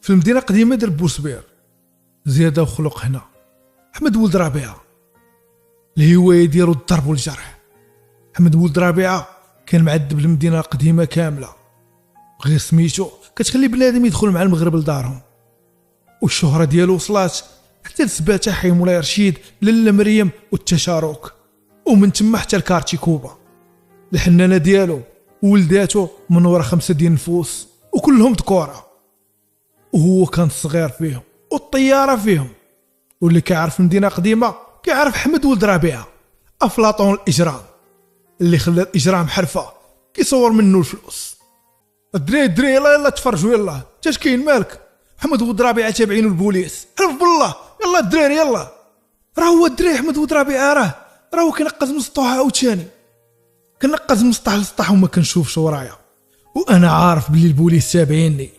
في المدينة قديمة ديال بوصبير، زيادة وخلق هنا. أحمد ولد ربيعة الهواية ديالو الضرب والجرح. أحمد ولد ربيعة كان معذب المدينة القديمة كاملة، غير سميتو كتخلي بنادم يدخل مع المغرب لدارهم. والشهرة ديالو وصلات حتى لسباتة حي مولاي رشيد، لاله مريم والتشارك، ومن تما حتى لكارتي كوبا. الحنانة ديالو وولداتو من ورا 5 ديال النفوس، وكلهم ذكورة، وهو كان الصغير فيهم والطيارة فيهم. واللي كيعرف المدينة قديمة كيعرف أحمد ولد ربيعة، أفلاطون الإجرام اللي خلى الإجرام حرفة كيصور منه الفلوس. الدراري يلا تفرجوا، يلا اش كاين مالك؟ أحمد ولد ربيعة تابعينو البوليس، عرف بالله. يلا الدراري يلا، راه هو الدراري أحمد ولد ربيعة، راه كنقز من سطوح عاوتاني، كنقز من سطح لسطح وما كنشوفش ورايا، وانا عارف بلي البوليس تابعيني.